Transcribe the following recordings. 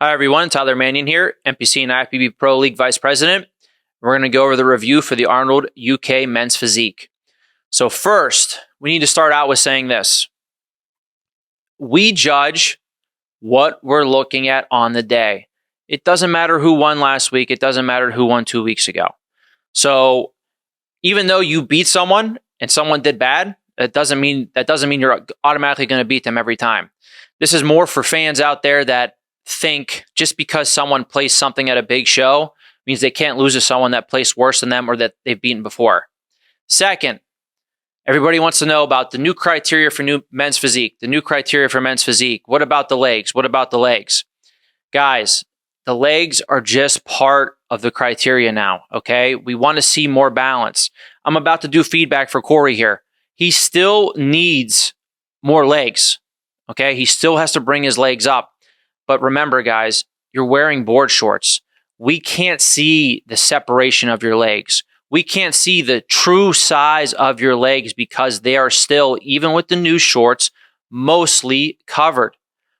Hi everyone, Tyler Mannion here, NPC and IFBB Pro League Vice President. We're going to go over the review for the Arnold UK Men's Physique. So first, we need to start out with saying this. We judge what we're looking at on the day. It doesn't matter who won last week. It doesn't matter who won 2 weeks ago. So even though you beat someone and someone did bad, that doesn't mean you're automatically going to beat them every time. This is more for fans out there that think just because someone placed something at a big show means they can't lose to someone that placed worse than them or that they've beaten before. Second, everybody wants to know about the new criteria for new men's physique, the new criteria for men's physique. What about the legs? What about the legs? Guys, the legs are just part of the criteria now, okay? We want to see more balance. I'm about to do feedback for Corey here. He still needs more legs, okay? He still has to bring his legs up. But remember, guys, you're wearing board shorts. We can't see the separation of your legs. We can't see the true size of your legs because they are still, even with the new shorts, mostly covered.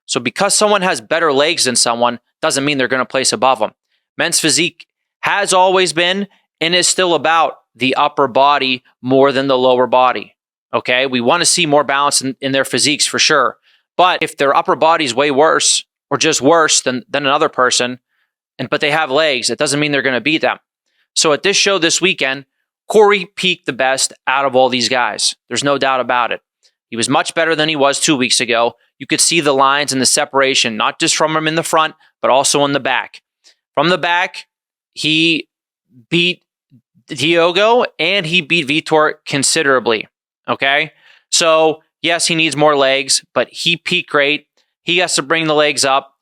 So because someone has better legs than someone doesn't mean they're going to place above them. Men's physique has always been and is still about the upper body more than the lower body. Okay, we want to see more balance in their physiques for sure. But if their upper body is way worse, or just worse than another person, but they have legs, it doesn't mean they're going to beat them. So at this show this weekend, Corey peaked the best out of all these guys. There's no doubt about it. He was much better than he was 2 weeks ago. You could see the lines and the separation, not just from him in the front, but also in the back. From the back, he beat Diogo and he beat Vitor considerably, okay? So yes, he needs more legs, but he peaked great. He has to bring the legs up.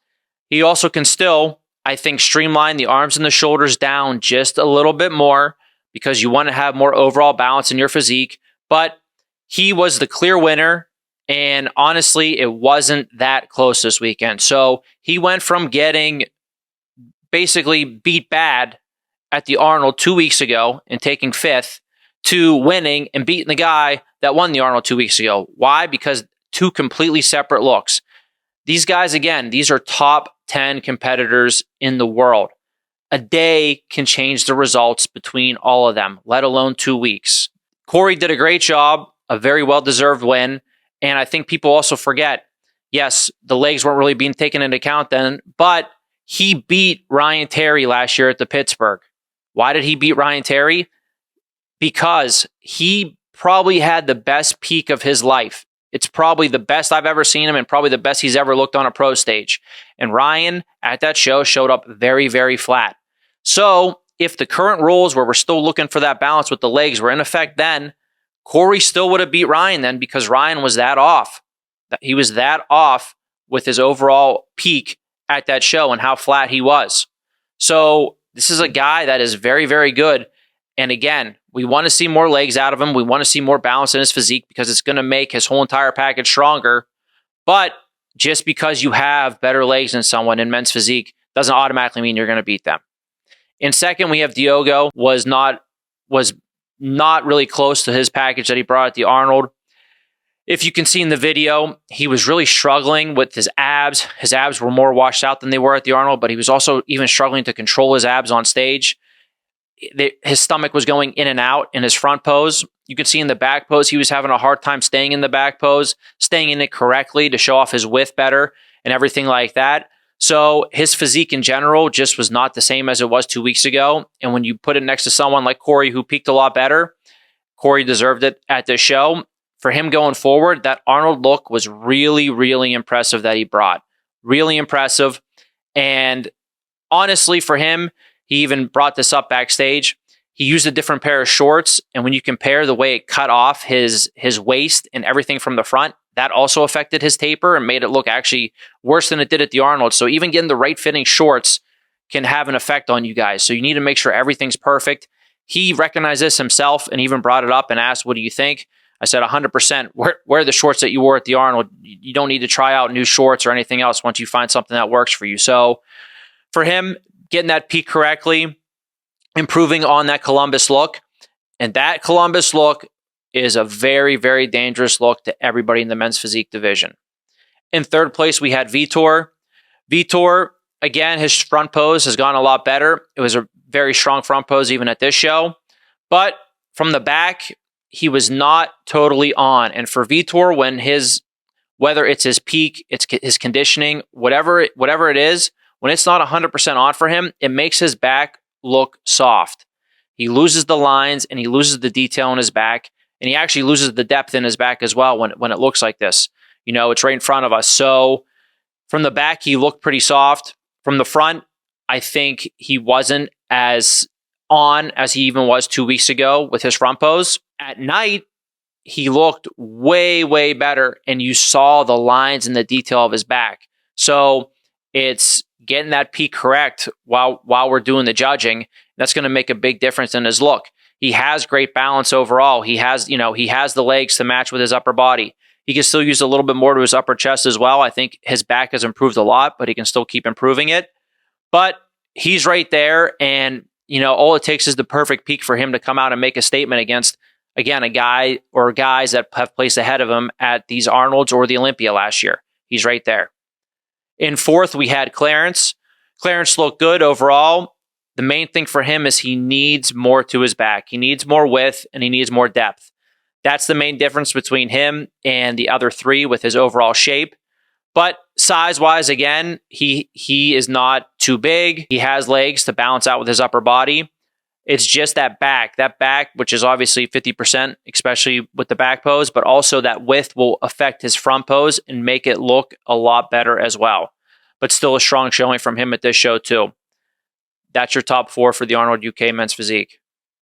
He also can still, I think, streamline the arms and the shoulders down just a little bit more because you want to have more overall balance in your physique. But he was the clear winner, and honestly, it wasn't that close this weekend. So he went from getting basically beat bad at the Arnold 2 weeks ago and taking fifth to winning and beating the guy that won the Arnold 2 weeks ago. Why? Because two completely separate looks. These guys, again, these are top 10 competitors in the world. A day can change the results between all of them, let alone 2 weeks. Corey did a great job, a very well-deserved win, and I think people also forget, yes, the legs weren't really being taken into account then, but he beat Ryan Terry last year at the Pittsburgh. Why did he beat Ryan Terry? Because he probably had the best peak of his life. It's probably the best I've ever seen him and probably the best he's ever looked on a pro stage. And Ryan, at that show, showed up very, very flat. So if the current rules where we're still looking for that balance with the legs were in effect then, Corey still would have beat Ryan then because Ryan was that off. He was that off with his overall peak at that show and how flat he was. So this is a guy that is very, very good. And again, we want to see more legs out of him. We want to see more balance in his physique because it's going to make his whole entire package stronger. But just because you have better legs than someone in men's physique doesn't automatically mean you're going to beat them. In second, we have Diogo, was not really close to his package that he brought at the Arnold. If you can see in the video, he was really struggling with his abs. His abs were more washed out than they were at the Arnold, but he was also even struggling to control his abs on stage. His stomach was going in and out in his front pose. You could see in the back pose, he was having a hard time staying in the back pose, staying in it correctly to show off his width better and everything like that. So his physique in general just was not the same as it was 2 weeks ago. And when you put it next to someone like Corey, who peaked a lot better, Corey deserved it at this show. For him going forward, that Arnold look was really, really impressive that he brought. Really impressive. And honestly, for him, he even brought this up backstage. He used a different pair of shorts, and when you compare the way it cut off his waist and everything from the front, that also affected his taper and made it look actually worse than it did at the Arnold. So even getting the right fitting shorts can have an effect on you guys. So you need to make sure everything's perfect. He recognized this himself and even brought it up and asked, what do you think? I said 100%. Wear the shorts that you wore at the Arnold. You don't need to try out new shorts or anything else once you find something that works for you. So for him, getting that peak correctly, improving on that Columbus look. And that Columbus look is a very, very dangerous look to everybody in the men's physique division. In third place, we had Vitor. Vitor again, his front pose has gone a lot better. It was a very strong front pose even at this show. But from the back, he was not totally on. And for Vitor, whether it's his peak, it's his conditioning, whatever it is, when it's not 100% on for him, it makes his back look soft. He loses the lines and he loses the detail in his back, and he actually loses the depth in his back as well when it looks like this. It's right in front of us. So from the back, he looked pretty soft. From the front, I think he wasn't as on as he even was 2 weeks ago with his front pose. At night, he looked way, way better, and you saw the lines and the detail of his back. So it's getting that peak correct while we're doing the judging. That's going to make a big difference in his look. He has great balance overall. He has the legs to match with his upper body. He can still use a little bit more to his upper chest as well. I think his back has improved a lot, but he can still keep improving it. But he's right there, and all it takes is the perfect peak for him to come out and make a statement against, again, a guy or guys that have placed ahead of him at these Arnolds or the Olympia last year. He's right there. In fourth, we had Clarence. Clarence looked good overall. The main thing for him is he needs more to his back. He needs more width and he needs more depth. That's the main difference between him and the other three with his overall shape. But size-wise, again, he is not too big. He has legs to balance out with his upper body. It's just that back, which is obviously 50%, especially with the back pose, but also that width will affect his front pose and make it look a lot better as well. But still a strong showing from him at this show too. That's your top four for the Arnold UK Men's Physique.